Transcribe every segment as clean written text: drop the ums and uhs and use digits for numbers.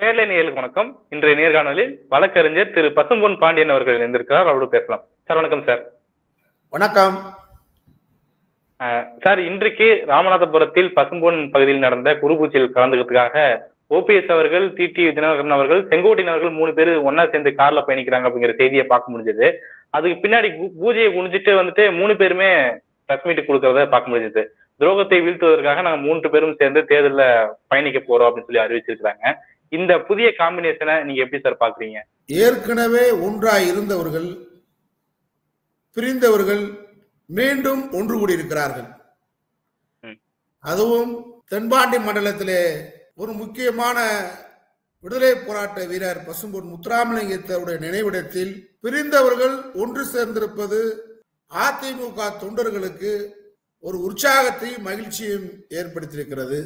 நேர்லை நேயர்களுக்கு வணக்கம். இன்றைய நேர்காணலில் வழக்கறிஞர் திரு பசும்பொன் பாண்டியன் அவர்கள் இணைந்திருக்கிறார். அவரோடு பேசலாம். சார் வணக்கம். சார் வணக்கம். சார், இன்றைக்கு ராமநாதபுரத்தில் பசும்பொன் பகுதியில் நடந்த குருபூஜையில் கலந்துக்கிறதுக்காக ஓபிஎஸ் அவர்கள், டிடி தினகரன் அவர்கள், செங்கோட்டையன் அவர்கள் 3 பேர் ஒன்னா சேர்ந்து கார்ல பயணிக்கிறாங்க அப்படிங்கிற செய்தியை பார்க்க முடிஞ்சது. அதுக்கு பின்னாடி பூஜையை குடிஞ்சிட்டு வந்துட்டு 3 பேருமே பிரஸ் மீட் கொடுக்கறத பார்க்க முடிஞ்சது. துரோகத்தை வீழ்த்துவதற்காக நாங்க 3 பேரும் சேர்ந்து தேர்தலில் பயணிக்க போறோம் அப்படின்னு சொல்லி அறிவிச்சிருக்காங்க. இந்த புதிய காம்பினேஷனை நீங்க எப்படி சார் பாக்குறீங்க? ஏற்கனவே ஒன்றாய் இருந்தவர்கள் பிரிந்தவர்கள் மீண்டும் ஒன்று கூடியிருக்கிறார்கள். அதுவும் தென்பாண்டி மண்டலத்திலே ஒரு முக்கியமான விடுதலை போராட்ட வீரர் பசும்பொன் முத்துராமலிங்கத்தருடைய நினைவிடத்தில் பிரிந்தவர்கள் ஒன்று சேர்ந்திருப்பது அதிமுக தொண்டர்களுக்கு ஒரு உற்சாகத்தையும் மகிழ்ச்சியும் ஏற்படுத்தியிருக்கிறது.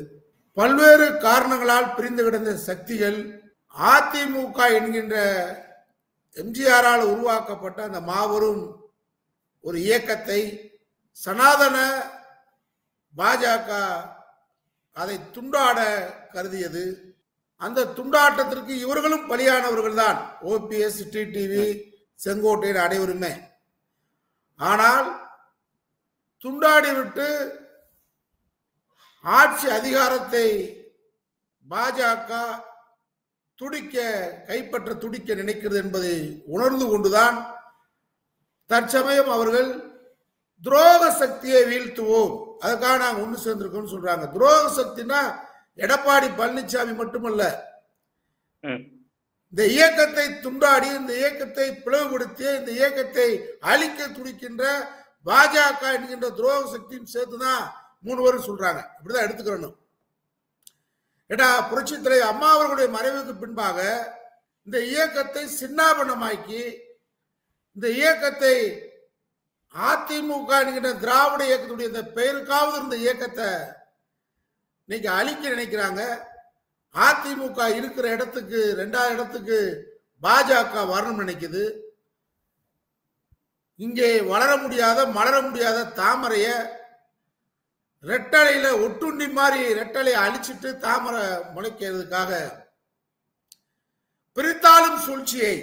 பல்வேறு காரணங்களால் பிரிந்து கிடந்த சக்திகள் அதிமுக என்கின்ற எம்ஜிஆரால் உருவாக்கப்பட்ட அந்த மாபெரும் ஒரு இயக்கத்தை சனாதன பாஜக அதை துண்டாட கருதியது. அந்த துண்டாட்டத்திற்கு இவர்களும் பலியானவர்கள் தான், ஓபிஎஸ், டிடிவி, செங்கோட்டையன் அனைவருமே. ஆனால் துண்டாடிவிட்டு ஆட்சி அதிகாரத்தை பாஜக கைப்பற்ற துடிக்க நினைக்கிறது என்பதை உணர்ந்து கொண்டுதான் தற்சமயம் அவர்கள் துரோக சக்தியை வீழ்த்துவோம், அதுக்காக நாங்கள் ஒன்று சேர்ந்திருக்கோம் சொல்றாங்க. துரோக சக்தினா எடப்பாடி பழனிசாமி மட்டுமல்ல, இந்த இயக்கத்தை துண்டாடி, இந்த இயக்கத்தை பிளவுபடுத்தி, இந்த இயக்கத்தை அழிக்க துடிக்கின்ற பாஜக என்கின்ற துரோக சக்தியும் சேர்த்துதான் 3 பேரும் சொல்றாங்க. இப்படிதான் எடுத்துக்கிறோம். ஏடா, புரட்சி தலைவர் அம்மா அவர்களுடைய மறைவுக்கு பின்பாக இந்த இயக்கத்தை சின்னாபனமாக்கி, இந்த இயக்கத்தை அதிமுக என்கின்ற திராவிட இயக்கத்துடைய இந்த பெயருக்காவது இருந்த இயக்கத்தை இன்னைக்கு அழிக்க நினைக்கிறாங்க. அதிமுக இருக்கிற இடத்துக்கு 2வது இடத்துக்கு பாஜக வரணும் நினைக்குது. இங்கே வளர முடியாத மலர முடியாத தாமரைய ரெட்டலையில ஒட்டுண்டி மாதிரி ரெட்டலையை அழிச்சிட்டு தாமரை முளைக்கிறதுக்காக பிரித்தாளும் சூழ்ச்சியை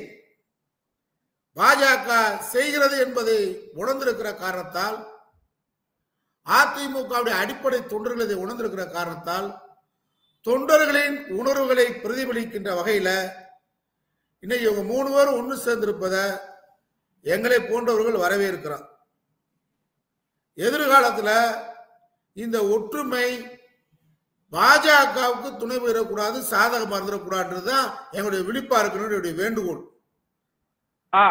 பாஜக செய்கிறது என்பதை உணர்ந்திருக்கிற காரணத்தால், அதிமுகவுடைய அடிப்படை தொண்டர்கள் இதை உணர்ந்திருக்கிற காரணத்தால், தொண்டர்களின் உணர்வுகளை பிரதிபலிக்கின்ற வகையில இன்னைக்கு இவங்க 3 பேரும் ஒன்று சேர்ந்திருப்பதை எங்களை போன்றவர்கள் வரவேற்கிறோம். எதிர்காலத்தில் இந்த ஒற்றுமை பாஜகவுக்கு துணை பெறக்கூடாது, சாதகமாக இருந்துடக்கூடாதுதான் எங்களுடைய விழிப்பா இருக்கணும், என்னுடைய வேண்டுகோள்.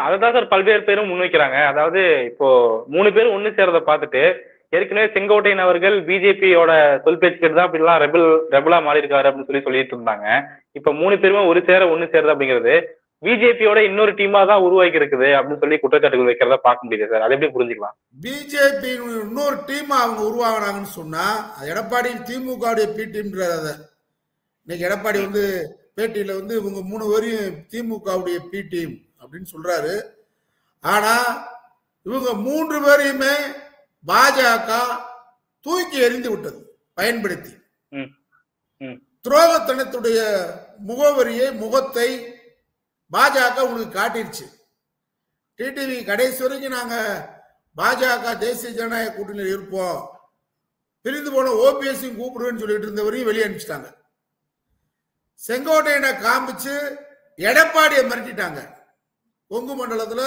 அதுதான் சார் பல்வேறு பேரும் முன்வைக்கிறாங்க. அதாவது இப்போ 3 பேரும் ஒண்ணு சேர்றதை பார்த்துட்டு ஏற்கனவே செங்கோட்டையன் அவர்கள் பிஜேபியோட சொல் பேச்சு கேட்டு தான் அப்படிலாம் ரெபலா மாறி இருக்காரு அப்படின்னு சொல்லிட்டு இருந்தாங்க. இப்ப 3 பேருமே ஒண்ணு சேருது அப்படிங்கிறது பிஜேபியோட இன்னொரு டீமா தான் உருவாக்கி இருக்குது அப்படின்னு சொல்லி குற்றச்சாட்டுகள் வைக்கிறதா பார்க்க முடியுது சார். அதை எப்படி புரிஞ்சுக்கலாம்? பிஜேபி இன்னொரு டீமா அவங்க உருவாகினாங்கன்னு சொன்னா எடப்பாடி திமுகவுடைய பி டீம்ன்றத இன்னைக்கு எடப்பாடி பேட்டியில இவங்க 3 பேரையும் திமுகவுடைய பி டீம் அப்படின்னு சொல்றாரு. ஆனா இவங்க 3 பேரையுமே பாஜக தூக்கி எறிந்து விட்டது, பயன்படுத்தி துரோகத்தனத்துடைய முகத்தை பாஜக உங்களுக்கு காட்டிருச்சு. டிடிவி கடைசி வரைக்கும் நாங்க பாஜக தேசிய ஜனநாயக கூட்டணியில் இருப்போம், பிரிந்து போன ஓபிஎஸ் கூப்பிடுவேன்னு சொல்லிட்டு இருந்தவரையும் வெளியே அனுப்பிச்சிட்டாங்க. செங்கோட்டையனை காமிச்சு எடப்பாடியை மிரட்டிட்டாங்க. கொங்கு மண்டலத்துல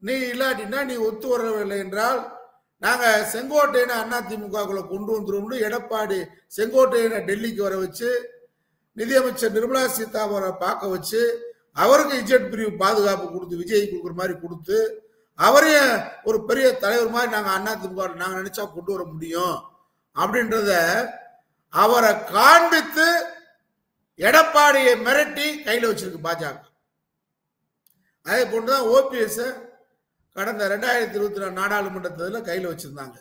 நீ இல்லாட்டினா, நீ ஒத்து வரவில்லை என்றால் நாங்க செங்கோட்டையனை அதிமுகக்குள்ள கொண்டு வந்துருவோம்னு எடப்பாடி செங்கோட்டையனை டெல்லிக்கு வர வச்சு, நிதியமைச்சர் நிர்மலா சீதாராமனை பார்க்க வச்சு, அவருக்கு இஜெட் பிரிவு பாதுகாப்பு கொடுத்து, விஜய் கொடுக்குற மாதிரி கொடுத்து, அவரையும் ஒரு பெரிய தலைவர் மாதிரி நாங்க அதிமுக நாங்க நினைச்சா கொண்டு வர முடியும் அப்படின்றத அவரை காண்பித்து எடப்பாடியை மிரட்டி கையில வச்சிருக்கு பாஜக. அதே போன்றுதான் ஓபிஎஸ் கடந்த 2024 நாடாளுமன்ற தேர்தலில் கையில வச்சிருந்தாங்க.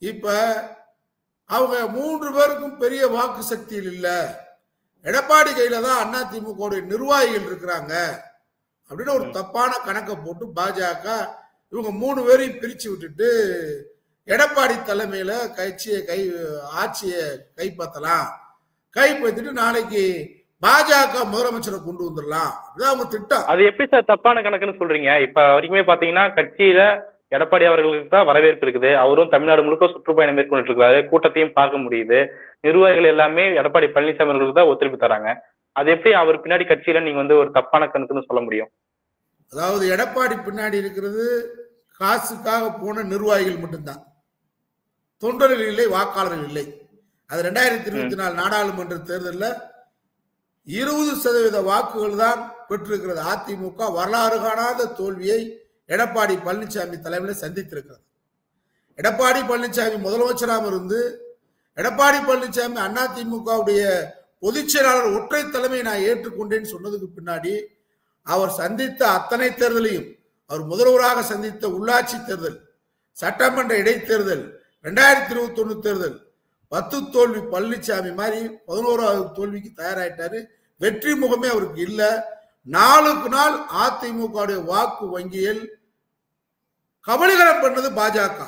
இப்ப அவங்க 3 பேருக்கும் பெரிய வாக்கு சக்தியில் இல்ல, எடப்பாடி கையில தான் அதிமுக நிர்வாகிகள் இருக்கிறாங்க அப்படின்னு ஒரு தப்பான கணக்கை போட்டு பாஜக இவங்க 3 பேரையும் பிரிச்சு விட்டுட்டு எடப்பாடி தலைமையில ஆட்சியை கைப்பற்றலாம், கைப்பற்றிட்டு நாளைக்கு பாஜக முதலமைச்சரை கொண்டு வந்துடலாம். அதான் அவங்க திட்டம். அது எப்படி சார் தப்பான கணக்குன்னு சொல்றீங்க? இப்ப வரைக்குமே பாத்தீங்கன்னா கட்சியில எடப்பாடி அவர்களுக்கு தான் வரவேற்பு இருக்குது. அவரும் தமிழ்நாடு முழுக்க சுற்றுப்பயணம் மேற்கொண்டு இருக்காரு. கூட்டத்தையும் பார்க்க முடியுது. நிர்வாகிகள் எல்லாமே எடப்பாடி பழனிசாமி அவர்களுக்கு தான் ஒத்துழைப்பு தராங்க. அது எப்படி அவர் பின்னாடி கட்சியில நீங்க ஒரு தப்பான கணக்குன்னு சொல்ல முடியும்? அதாவது எடப்பாடி பின்னாடி இருக்கிறது காசுக்காக போன நிர்வாகிகள் மட்டும்தான், தொண்டர்கள் இல்லை, வாக்காளர்கள் இல்லை. அது 2024 நாடாளுமன்ற தேர்தலில் 20% வாக்குகள் தான் பெற்றிருக்கிறது. அதிமுக வரலாறு காணாத தோல்வியை எடப்பாடி பழனிசாமி தலைமையில் சந்தித்திருக்கிறது. எடப்பாடி பழனிசாமி முதலமைச்சராக இருந்து எடப்பாடி பழனிசாமி அதிமுகவுடைய பொதுச் செயலாளர் ஒற்றை தலைமையை நான் ஏற்றுக்கொண்டேன்னு சொன்னதுக்கு பின்னாடி அவர் சந்தித்த அத்தனை தேர்தலையும், அவர் முதல்வராக சந்தித்த உள்ளாட்சி தேர்தல், சட்டமன்ற இடைத்தேர்தல், 2021 தேர்தல் 10 தோல்வி பழனிசாமி மாதிரி 11வது தோல்விக்கு தயாராயிட்டாரு. வெற்றி முகமே அவருக்கு இல்ல. நாளுக்கு நாள் அதிமுக வாக்கு வங்கியில் கபலீகரம் பண்ணது பாஜக.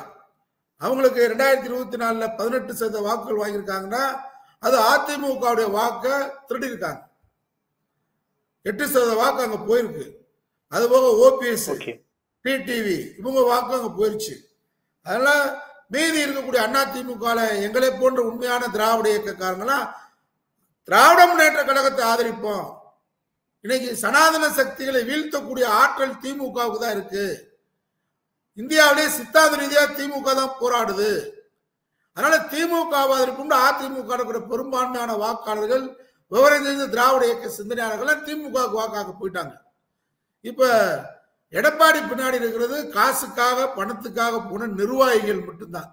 அவங்களுக்கு 2024 18% வாக்குகள் வாங்கியிருக்காங்கன்னா அது அதிமுக வாக்க திருடி இருக்காங்க. 8% வாக்கு அங்க போயிருக்கு. அது போக ஓபிஎஸ், டிடிவி இவங்க வாக்கு அங்க போயிருச்சு. அதனால மீதி இருக்கக்கூடிய அதிமுக எங்களை போன்ற உண்மையான திராவிட இயக்கக்காரங்களாம் திராவிட முன்னேற்ற கழகத்தை ஆதரிப்போம். இன்னைக்கு சனாதன சக்திகளை வீழ்த்தக்கூடிய ஆற்றல் திமுகவுக்கு தான் இருக்கு. இந்தியாவிலே சித்தாந்த ரீதியா திமுக தான் போராடுது. அதனால திமுக ஆதரிப்பு அதிமுக பெரும்பான்மையான வாக்காளர்கள் விவரம் தெரிந்த திராவிட இயக்க சிந்தனையாளர்கள் திமுக வாக்காக போயிட்டாங்க. இப்ப எடப்பாடி பின்னாடி இருக்கிறது காசுக்காக பணத்துக்காக போன நிர்வாகிகள் மட்டும்தான்.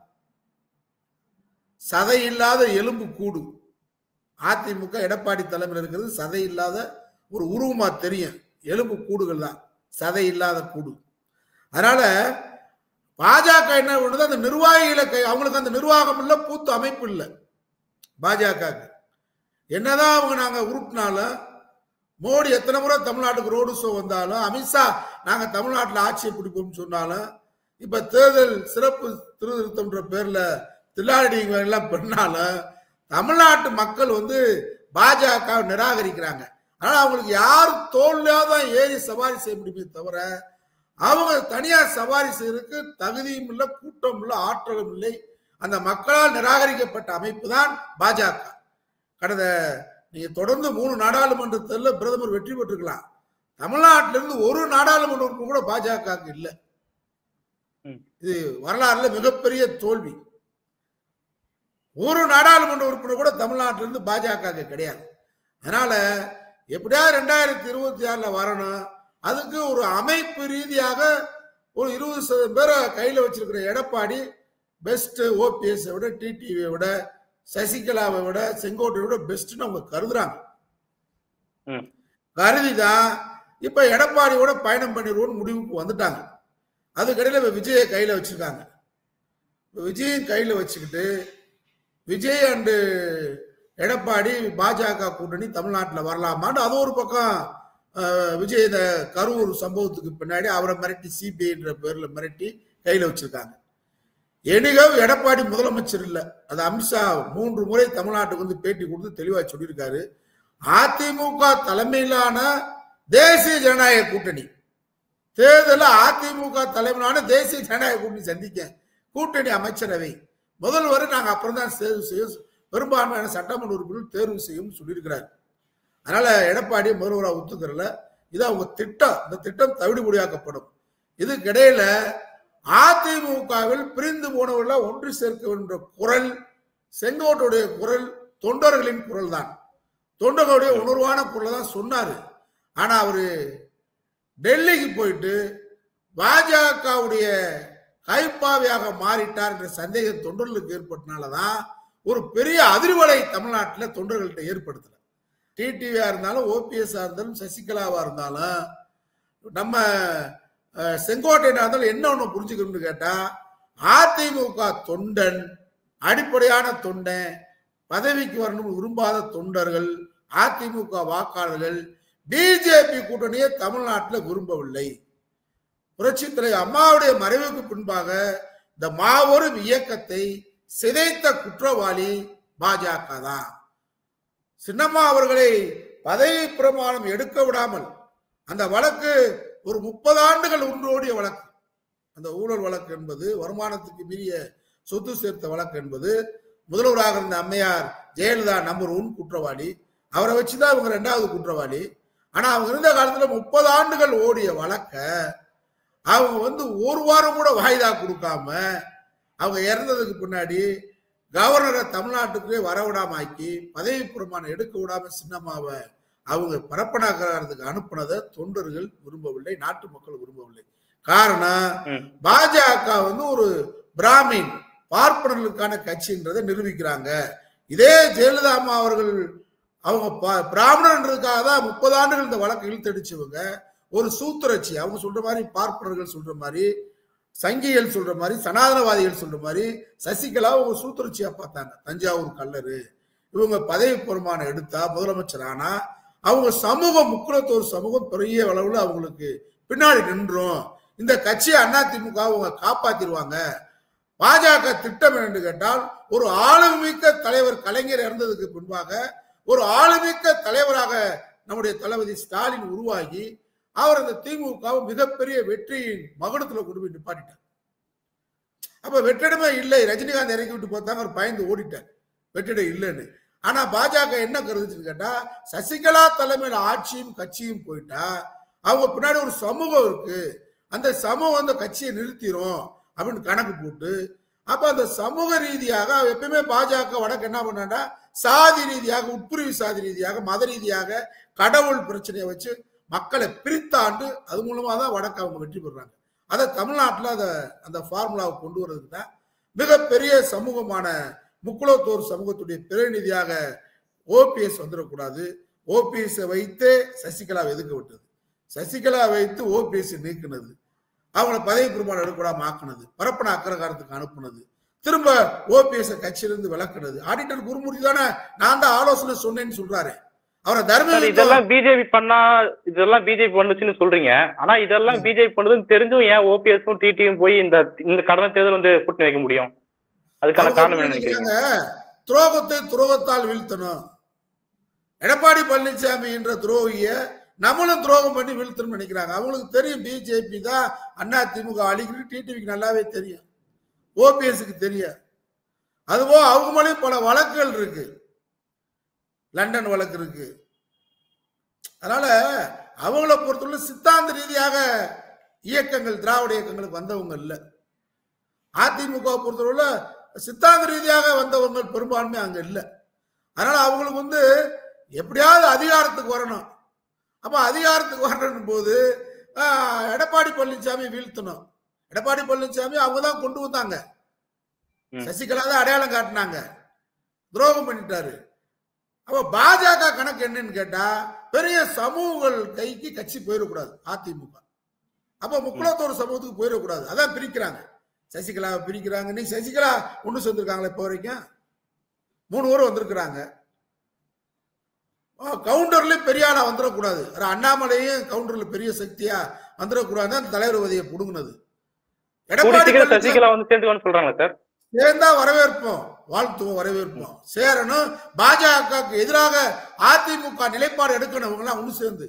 சதை இல்லாத எலும்பு கூடு. அதிமுக எடப்பாடி தலைமையில் இருக்கிறது சதை இல்லாத ஒரு உருவமா தெரியும். எலும்பு கூடுகள் தான், சதை இல்லாத கூடு. அதனால பாஜக என்ன பண்ணுது, அந்த நிர்வாகிகளை அவங்களுக்கு அந்த நிர்வாகம் இல்லை, பூத்து அமைப்பு இல்லை. பாஜக என்னதான் அவங்க நாங்க உருட்டினாலும், மோடி எத்தனை முறை தமிழ்நாட்டுக்கு ரோடு ஷோ வந்தாலும், அமித்ஷா நாங்க தமிழ்நாட்டில் ஆட்சியை பிடிப்போம் சொன்னாலும், இப்ப தேர்தல் சிறப்பு திருத்தம்ன்ற பேர்ல தில்லாடி எல்லாம் பண்ணாலும் தமிழ்நாட்டு மக்கள் பாஜக நிராகரிக்கிறாங்க. ஆனா அவங்களுக்கு யார் தோல்லையாதான் ஏறி சவாரி செய்ய முடியுமே தவிர அவங்க தனியா சவாரி செய்யறதுக்கு தகுதியும் இல்லை, கூட்டம் இல்லை, ஆற்றலும் இல்லை. அந்த மக்களால் நிராகரிக்கப்பட்ட அமைப்பு தான் பாஜக. கடந்த நீங்க தொடர்ந்து 3 நாடாளுமன்ற தேர்தலில் பிரதமர் வெற்றி பெற்றிருக்கலாம். தமிழ்நாட்டிலிருந்து ஒரு நாடாளுமன்ற உறுப்பினர் கூட பாஜக இல்லை. இது வரலாறுல மிகப்பெரிய தோல்வி. ஒரு நாடாளுமன்ற உறுப்பினர் கூட தமிழ்நாட்டிலிருந்து பாஜக கிடையாது. அதனால எப்படியா 2026 வரணும். அதுக்கு ஒரு அமைப்பு ரீதியாக ஒரு 20% பேரை கையில வச்சிருக்கிற எடப்பாடி பெஸ்ட். ஓபிஎஸ் விட, டிடிவியை விட, சசிகலாவை விட, செங்கோட்டையை விட பெஸ்ட்னு அவங்க கருதுறாங்க. கருதிதான் இப்ப எடப்பாடியோட பயணம் பண்ணிடுவோம் முடிவுக்கு வந்துட்டாங்க. அதுக்கடையில விஜயை கையில வச்சிருக்காங்க. விஜயும் கையில வச்சுக்கிட்டு விஜய் அண்டு எடப்பாடி பாஜக கூட்டணி தமிழ்நாட்டில் வரலாமான்னு அது ஒரு பக்கம். விஜய் இந்த கரூர் சம்பவத்துக்கு பின்னாடி அவரை மிரட்டி சிபிஐன்ற பேர்ல மிரட்டி கையில வச்சிருக்காங்க. எனிகவ் எடப்பாடி முதலமைச்சர் இல்லை. அது அமித்ஷா 3 முறை தமிழ்நாட்டுக்கு பேட்டி கொடுத்து தெளிவா சொல்லியிருக்காரு. அதிமுக தலைமையிலான தேசிய ஜனநாயக கூட்டணி தேர்தலில் அதிமுக தலைமையிலான தேசிய ஜனநாயக கூட்டணி சந்திக்க கூட்டணி அமைச்சரவை முதல்வர் நாங்க அப்புறம் தான் தேர்வு செய்யும், பெரும்பான்மையான சட்டமன்ற உறுப்பினர் தேர்வு செய்யும் சொல்லியிருக்கிறார். அதனால எடப்பாடி முதல்வராக ஒத்துக்கிறல. இது அவங்க திட்டம். இந்த திட்டம் தவிடுபடியாக்கப்படும். இதுக்கிடையில அதிமுகவில் பிரிந்து போனவர்கள் ஒன்று சேர்க்க வேண்டிய குரல் செங்கோட்டையுடைய குரல் தொண்டர்களின் குரல் தான். தொண்டர்களுடைய உணர்வான குரல் தான் சொன்னாரு. ஆனா அவரு டெல்லிக்கு போயிட்டு பாஜகவுடைய கைப்பாவையாக மாறிட்டார் என்ற சந்தேகம் தொண்டர்களுக்கு ஏற்பட்டனாலதான் ஒரு பெரிய அதிர்வலை தமிழ்நாட்டில் தொண்டர்கள்ட்ட ஏற்படுத்தல. டிடிவியா இருந்தாலும், ஓபிஎஸ்ஆ இருந்தாலும், சசிகலாவா இருந்தாலும், நம்ம செங்கோட்டையா இருந்தாலும் என்ன ஒண்ணு புரிஞ்சுக்கணும்னு கேட்டா, அதிமுக தொண்டன், அடிப்படையான தொண்டன், பதவிக்கு வரணும் விரும்பாத தொண்டர்கள், அதிமுக வாக்காளர்கள் பிஜேபி கூட்டணியை தமிழ்நாட்டில் விரும்பவில்லை. புரட்சி தலைவர் அம்மாவுடைய மறைவுக்கு பின்பாக இந்த மாபெரும் இயக்கத்தை சிதைத்த குற்றவாளி பாஜக தான். சின்னம்மா அவர்களை பதவி பிரமாணம் எடுக்க விடாமல் அந்த வழக்கு ஒரு 30 ஆண்டுகள் ஒன்றோடிய வழக்கு. அந்த ஊழல் வழக்கு என்பது, வருமானத்துக்கு மீறிய சொத்து சேர்த்த வழக்கு என்பது, முதல்வராக இருந்த அம்மையார் ஜெயலலிதா நம்பர் 1 குற்றவாளி, அவரை வச்சுதான் இவங்க 2வது குற்றவாளி. ஆனா அவங்க இருந்த காலத்துல 30 ஆண்டுகள் ஓடிய வழக்க அவங்க ஒரு வாரம் கூட வாய்தா கொடுக்காம அவங்க இறந்ததுக்கு பின்னாடி கவர்னரை தமிழ்நாட்டுக்கு வரவிடாம ஆக்கி பதவி பிரமாணம் எடுக்க விடாம சின்னம்மாவை அவங்க பரப்பனாக்கிறதுக்கு அனுப்புனதை தொண்டர்கள் விரும்பவில்லை, நாட்டு மக்கள் விரும்பவில்லை. காரணம், பாஜக ஒரு பிராமின் பார்ப்பனர்களுக்கான கட்சின்றதை நிரூபிக்கிறாங்க. இதே ஜெயலலிதா அம்மா அவர்கள் அவங்க பிராமணன்றதுக்காக தான் 30 ஆண்டுகள் இந்த வழக்கு இழுத்தடிச்சவங்க. ஒரு சூத்திரச்சி, அவங்க சொல்ற மாதிரி பார்ப்பனர்கள் சொல்ற மாதிரி, சங்கிகள் சொல்ற மாதிரி, சனாதனவாதிகள் சொல்ற மாதிரி சசிகலா ஒரு சூத்திரச்சியா பார்த்தாங்க. தஞ்சாவூர் கல்லரு இவங்க பதவி பிரமாணம் எடுத்தா முதலமைச்சர் ஆனா அவங்க சமூகம், முக்குலத்தோர் சமூகம் பெரிய அளவுல அவங்களுக்கு பின்னாடி நின்றோம். இந்த கட்சியை அதிமுக அவங்க காப்பாத்திடுவாங்க. பாஜக திட்டம் என்று கேட்டால், ஒரு ஆளுமிக்க தலைவர் கலைஞர் இறந்ததுக்கு பின்பாக ஒரு ஆளுமிக்க தலைவராக நம்முடைய தளபதி ஸ்டாலின் உருவாகி அவர் அந்த திமுக மிகப்பெரிய வெற்றியின் மகுடத்துல கொண்டு போய் நிப்பாட்டிட்டார். அப்ப வெற்றிடமே இல்லை. ரஜினிகாந்த் இறக்கி விட்டு பார்த்தாங்க, அவர் பயந்து ஓடிட்டார் வெற்றிடம் இல்லைன்னு. ஆனா பாஜக என்ன கருதுச்சுன்னு கேட்டா, சசிகலா தலைமையில ஆட்சியும் கட்சியும் போயிட்டா அவங்க பின்னாடி ஒரு சமூகம் இருக்கு, அந்த சமூகம் அந்த கட்சியை நிறுத்திரும் அப்படின்னு கணக்கு போட்டு, அப்ப அந்த சமூக ரீதியாக எப்பயுமே பாஜக வடக்கு என்ன பண்ணா, சாதி ரீதியாக, உட்பிரிவு சாதி ரீதியாக, மத ரீதியாக கடவுள் பிரச்சனையை வச்சு மக்களை பிரித்தாண்டு அது மூலமா தான் வடக்கு அவங்க வெற்றி பெறாங்க. அதை தமிழ்நாட்டில் அந்த ஃபார்முலாவை கொண்டு வர்றதுக்கு தான் மிகப்பெரிய சமூகமான முக்குலத்தோர் சமூகத்துடைய பிரதிநிதியாக ஓபிஎஸ் வந்துடக்கூடாது. ஓபிஎஸ் வைத்து சசிகலா எதுக்க விட்டது, சசிகலா வைத்து ஓபிஎஸ் நீக்கினது, அவங்களை பதவி பிரமாணம் எடுக்கூடாம ஆக்குனது, பரப்பன அக்கரகாரத்துக்கு அனுப்புனது, திரும்ப ஓபிஎஸ் கட்சியிலிருந்து விளக்குனது. ஆடிட்டர் குருமூர்த்தி தானே நான் தான் ஆலோசனை சொன்னேன்னு சொல்றாரு. அவரை தர்ம இதெல்லாம் பிஜேபி பண்ணா, இதெல்லாம் பிஜேபி பண்ணுச்சுன்னு சொல்றீங்க. ஆனா இதெல்லாம் பிஜேபி பண்ணதுன்னு தெரிஞ்சும் ஏன் ஓபிஎஸும் டிடியும் போய் இந்த கடந்த தேர்தல் கூட்டணி வைக்க முடியும்? அதுக்கான காரணம் என்ன நினைக்கிறீங்க? துரோகத்தை துரோகத்தால் வீழ்த்தணும். எடப்பாடி பழனிசாமி என்ற துரோகிய நம்மளும் துரோகம் பண்ணி வீழ்த்தணும் நினைக்கிறாங்க. அவங்களுக்கு தெரியும் பிஜேபி தான் அதிமுக அழிக்கிறது. டிடிவிக்கு நல்லாவே தெரியும், ஓபிஎஸ்க்கு தெரியும். அதுபோல அவங்க மேலேயும் பல வழக்குகள் இருக்கு, லண்டன் வழக்கு இருக்கு. அதனால அவங்கள பொறுத்தவரை சித்தாந்த ரீதியாக இயக்கங்கள், திராவிட இயக்கங்களுக்கு வந்தவங்க இல்ல. அதிமுக பொறுத்தவரை சித்தாந்த ரீதியாக வந்தவங்க பெரும்பான்மை அங்க இல்ல. அதனால அவங்களுக்கு எப்படியாவது அதிகாரத்துக்கு வரணும். அப்ப அதிகாரத்துக்கு வரணும் போது எடப்பாடி பழனிசாமி வீழ்த்தணும். எடப்பாடி பழனிசாமி அவங்க தான் கொண்டு வந்தாங்க, சசிகலா தான் அடையாளம் காட்டினாங்க, துரோகம் பண்ணிட்டாரு. அப்ப பாஜக கணக்கு என்னன்னு கேட்டா, பெரிய சமூகங்கள் கைக்கு கட்சி போயிடக்கூடாது அதிமுக. அப்ப முக்குலத்தோர் சமூகத்துக்கு போயிடக்கூடாது, அதான் பிரிக்கிறாங்க. சசிகலாவை பிரிக்கிறாங்க. நீ சசிகலா ஒண்ணு சேர்ந்திருக்காங்களா? இப்ப வரைக்கும் 3 பேர் வந்திருக்கிறாங்க. கவுண்டர்ல பெரிய ஆளா வந்துடக்கூடாது. அண்ணாமலையும் கவுண்டர்ல பெரிய சக்தியா வந்துடக்கூடாது. அந்த தலைவர் வதியை புடுங்கினது எடப்பாடி சசிகலா சேர்ந்து சொல்றாங்க சார். சேர்ந்தா வரவேற்போம், வாழ்த்துவோம், வரவேற்போம். சேரணும். பாஜகவுக்கு எதிராக அதிமுக நிலைப்பாடு எடுக்கணும். இவங்க எல்லாம் ஒண்ணு சேர்ந்து,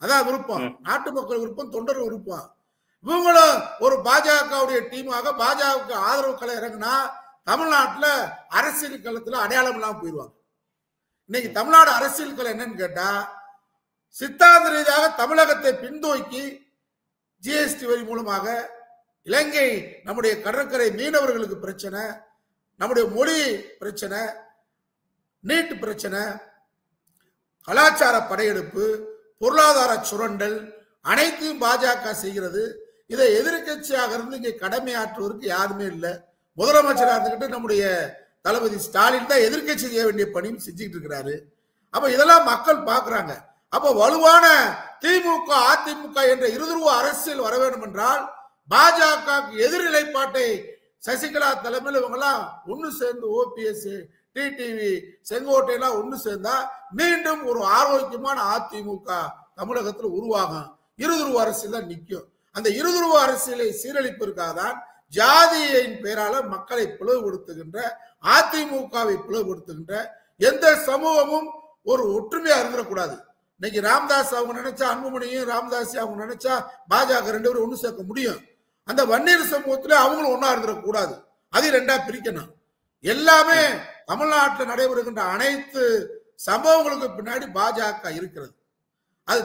அதான் விருப்பம், நாட்டு மக்கள் விருப்பம், தொண்டர்கள் விருப்பம். இவங்களும் ஒரு பாஜகவுடைய டீமாக பாஜகவுக்கு ஆதரவு களை இறங்கினா தமிழ்நாட்டுல அரசியல் களத்துல அடையாளம் இல்லாம போயிடுவாங்க. இன்னைக்கு தமிழ்நாடு அரசியல் களம் என்னன்னு கேட்டா, சித்தாந்த ரீதியாக தமிழகத்தை பின்தோக்கி ஜிஎஸ்டி வரி மூலமாக இலங்கை, நம்முடைய கடற்கரை மீனவர்களுக்கு பிரச்சனை, நம்முடைய மொழி பிரச்சனை, நீட் பிரச்சனை, கலாச்சார படையெடுப்பு, பொருளாதார சுரண்டல் அனைத்தையும் பாஜக செய்கிறது. இதை எதிர்கட்சியாக இருந்து இங்கே கடமையாற்றுவதற்கு யாருமே இல்லை. முதலமைச்சராக இருந்துகிட்டு நம்முடைய தளபதி ஸ்டாலின் தான் எதிர்கட்சி செய்ய வேண்டிய பணியும் செஞ்சுட்டு இருக்கிறாரு. அப்ப இதெல்லாம் மக்கள் பாக்குறாங்க. அப்ப வலுவான திமுக அதிமுக என்ற இருதுருவ அரசியல் வர வேண்டும் என்றால் பாஜக எதிர்நிலைப்பாட்டை சசிகலா தலைமையில் இவங்க எல்லாம் ஒண்ணு சேர்ந்து, ஓபிஎஸ், டிடிவி, செங்கோட்டையெல்லாம் ஒண்ணு சேர்ந்தா மீண்டும் ஒரு ஆரோக்கியமான அதிமுக தமிழகத்தில் உருவாகும். இருதுருவ அரசியல் தான் நிற்கும். அந்த இருதுருவ அரசியலை சீரழிப்பதற்காக தான் ஜாதியின் பெயரால மக்களை பிளவுபடுத்துகின்ற, அதிமுகவை பிளவுபடுத்துகின்ற எந்த சமூகமும் ஒரு ஒற்றுமையா இருந்துடக்கூடாது. இன்னைக்கு ராமதாஸ் அவங்க நினைச்சா அன்புமணியும் ராமதாஸ் அவங்க நினைச்சா பாஜக 2 பேரும் ஒண்ணு சேர்க்க முடியும். அந்த வன்னியர் சமூகத்துல அவங்களும் ஒன்னா இருந்துடக்கூடாது, அதையும் 2ஆ பிரிக்கணும். எல்லாமே தமிழ்நாட்டில் நடைபெறுகின்ற அனைத்து சம்பவங்களுக்கு பின்னாடி பாஜக இருக்கிறது. அது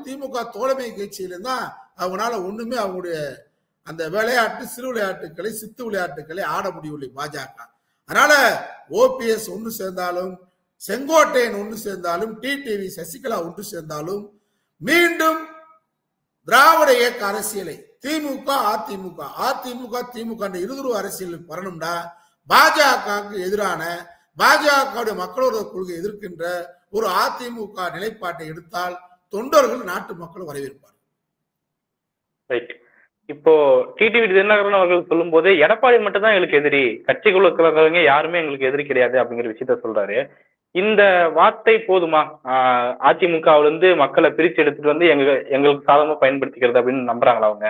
திமுக தோழமை கட்சியில தான் அவங்களால ஒண்ணுமே அவங்களுடைய அந்த விளையாட்டு சிறு விளையாட்டுகளை சித்து விளையாட்டுகளை ஆட முடியவில்லை பாஜக. அதனால ஓபிஎஸ் ஒன்று சேர்ந்தாலும் செங்கோட்டையன் ஒன்று சேர்ந்தாலும் டிடிவி சசிகலா ஒன்று சேர்ந்தாலும் மீண்டும் திராவிட இயக்க அரசியலை திமுக திமுக இருதுருவ அரசியல் வரணும்னா பாஜகவுக்கு எதிரான பாஜக மக்களோட கொள்கை எதிர்க்கின்ற ஒரு அதிமுக நிலைப்பாட்டை எடுத்தால் தொண்டர்கள் நாட்டு மக்கள் வரவேற்பார். இப்போ டிடிவி தினகரன் அவர்கள் சொல்லும் போது எடப்பாடி மட்டும் தான் எங்களுக்கு எதிரி, கட்சிக்குள்ள இருக்கிறவங்க யாருமே எங்களுக்கு எதிரி கிடையாது அப்படிங்கிற விஷயத்த சொல்றாரு. இந்த வார்த்தை போதுமா அதிமுகவுல இருந்து மக்களை பிரிச்சு எடுத்துட்டு வந்து எங்களுக்கு சாதகமா பயன்படுத்திக்கிறது அப்படின்னு நம்புறாங்களா அவங்க?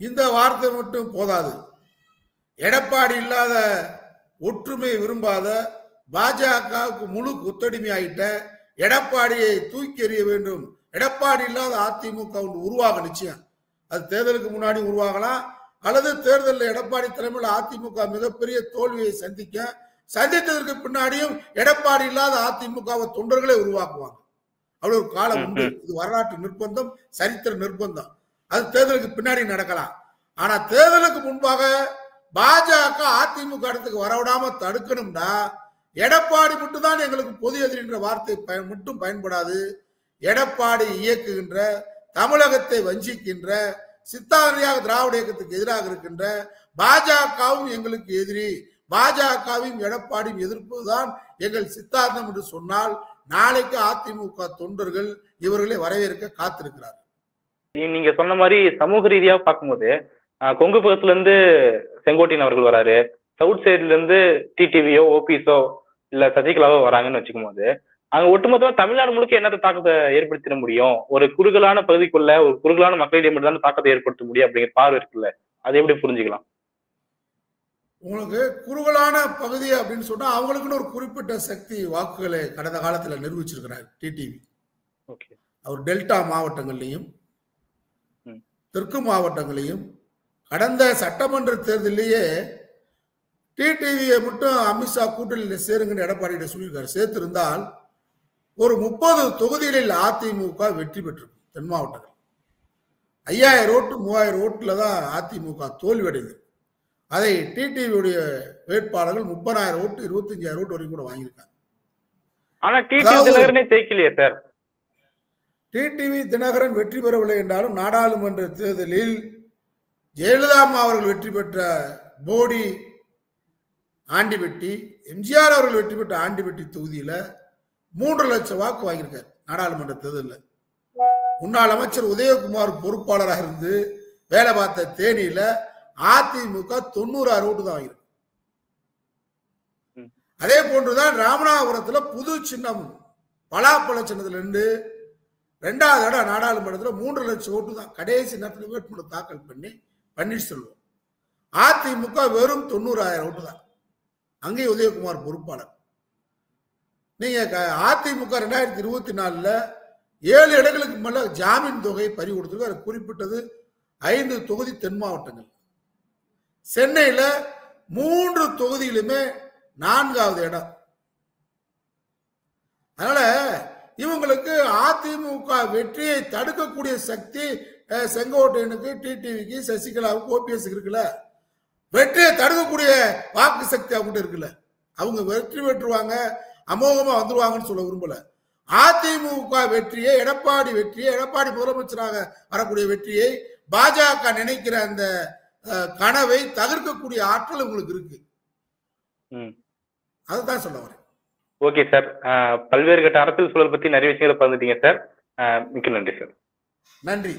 இந்த வார்த்தை மட்டும் போதாது. எடப்பாடி இல்லாத ஒற்றுமை விரும்பாத பாஜகவுக்கு முழு கொத்தடிமை ஆயிட்ட எடப்பாடியை தூக்கி எறிய வேண்டும். எடப்பாடி இல்லாத அதிமுக உருவாக நிச்சயம். அது தேர்தலுக்கு முன்னாடி உருவாகலாம், அல்லது தேர்தலில் எடப்பாடி தலைமையில் அதிமுக மிகப்பெரிய தோல்வியை சந்தித்ததற்கு பின்னாடியும் எடப்பாடி இல்லாத அதிமுகவை தொண்டர்களே உருவாக்குவாங்க. அவ்வளவு ஒரு காலம் உண்டு. இது வரலாற்று நிர்பந்தம், சரித்திர நிர்பந்தம். அது தேர்தலுக்கு பின்னாடி நடக்கலாம். ஆனா தேர்தலுக்கு முன்பாக பாஜக அதிமுக இடத்துக்கு வரவிடாம தடுக்கணும்னா எடப்பாடி மட்டும் தான் எங்களுக்கு பொது எதிரின்ற வார்த்தை மட்டும் பயன்படாது. எடப்பாடி இயக்குகின்ற தமிழகத்தை வஞ்சிக்கின்ற சித்தாந்தியாக திராவிட இயக்கத்துக்கு எதிராக இருக்கின்ற பாஜகவும் எங்களுக்கு எதிரி, பாஜகவையும் எடப்பாடியும் எதிர்ப்பதுதான் எங்கள் சித்தாந்தம் என்று சொன்னால் நாளைக்கு அதிமுக தொண்டர்கள் இவர்களை வரவேற்க காத்திருக்கிறார். நீங்க சொன்ன மாதிரி சமூக ரீதியா பார்க்கும்போது கொங்கு பக்கத்துல இருந்து செங்கோட்டையன் அவர்கள் வராரு, சவுத் சைட்ல இருந்து டிடிவியோ ஓபிஎஸோ இல்ல சசிகலாவோ வராங்கன்னு வச்சுக்கும் போது அங்க ஒட்டுமொத்தமா தமிழ்நாடு முழுக்க என்னத்த தாக்கத்தை ஏற்படுத்திட முடியும்? ஒரு குறுகலான பகுதிக்குள்ள ஒரு குறுகலான மக்களிடையே மட்டும்தான் தாக்கத்தை ஏற்படுத்த முடியும் அப்படிங்கிற பார்வை இருக்குல்ல, அதை எப்படி புரிஞ்சுக்கலாம்? உங்களுக்கு குறுகலான பகுதி அப்படின்னு சொன்னா அவங்களுக்குன்னு ஒரு குறிப்பிட்ட சக்தி வாக்குகளை கடந்த காலத்துல நிரூபிச்சிருக்கிறார் டிடிவி. அவர் டெல்டா மாவட்டங்கள்லையும் தெற்கு மாவட்டங்களையும் கடந்த சட்டமன்ற தேர்தலிலேயே டிடிவியை மட்டும் அமித்ஷா கூட்டணியில் சேருங்கன்னு எடப்பாடி சொல்லியிருக்காரு. சேர்த்திருந்தால் ஒரு 30 தொகுதிகளில் அதிமுக வெற்றி பெற்றிருக்கும். தென் மாவட்டங்கள் 5000 ஓட்டு 3000 ஓட்டுல தான் அதிமுக தோல்வியடைந்தது. அதை டிடிவியுடைய வேட்பாளர்கள் 30,000 ஓட்டு 25,000 ஓட்டு வரைக்கும் கூட வாங்கியிருக்காங்க. ஆனா டிடிவி தினகரனே ஜெயிக்கலையே சார். டிடிவி தினகரன் வெற்றி பெறவில்லை என்றாலும் நாடாளுமன்ற தேர்தலில் ஜெயலலிதா அவர்கள் வெற்றி பெற்ற போடி ஆண்டிபட்டி, எம்ஜிஆர் அவர்கள் வெற்றி பெற்ற ஆண்டிபட்டி தொகுதியில 3 லட்சம் வாக்கு வாங்கியிருக்காரு நாடாளுமன்ற தேர்தலில். முன்னாள் அமைச்சர் உதயகுமார் பொறுப்பாளராக இருந்து வேலை பார்த்த தேனியில அதிமுக 90,000 ஓட்டு தான் வாங்கியிருக்கு. அதே போன்றுதான் ராமநாதபுரத்துல புது சின்னம் பலாப்பழ சின்னத்துல இருந்து 2வது இடம் நாடாளுமன்றத்தில் 3 லட்சம் ஓட்டு தான். கடைசி நேரத்தில் வேட்புமனு தாக்கல் பண்ணி பன்னீர்செல்வம். அதிமுக வெறும் 90,000 ஓட்டு தான். அங்கே உதயகுமார் பொறுப்பாளர். நீங்க அதிமுக 2024 7 இடங்களுக்கு மேல ஜாமீன் தொகை பறி கொடுத்திருக்காரு. குறிப்பிட்டது 5 தொகுதி தென் மாவட்டங்கள். சென்னையில 3 தொகுதியிலுமே 4வது இடம். அதனால இவங்களுக்கு அதிமுக வெற்றியை தடுக்கக்கூடிய சக்தி செங்கோட்டையனுக்கு, டிடிவிக்கு, சசிகலாவுக்கு, ஓபிஎஸ் இருக்குல்ல. வெற்றியை தடுக்கக்கூடிய வாக்கு சக்தி அவங்க இருக்குல்ல. அவங்க வெற்றி பெற்றுவாங்க, அமோகமா வந்துருவாங்கன்னு சொல்ல விரும்பல. அதிமுக வெற்றியை எடப்பாடி முதலமைச்சராக வரக்கூடிய வெற்றியை பாஜக நினைக்கிற அந்த கனவை தவிர்க்கக்கூடிய ஆற்றல் உங்களுக்கு இருக்கு. அதுதான் சொல்ல வரேன். ஓகே சார், பல்வேறு கட்ட அரசியல் சூழல் பத்தி நிறைய விஷயங்களை பகிர்ந்துட்டீங்க சார். மிக்க நன்றி சார். நன்றி.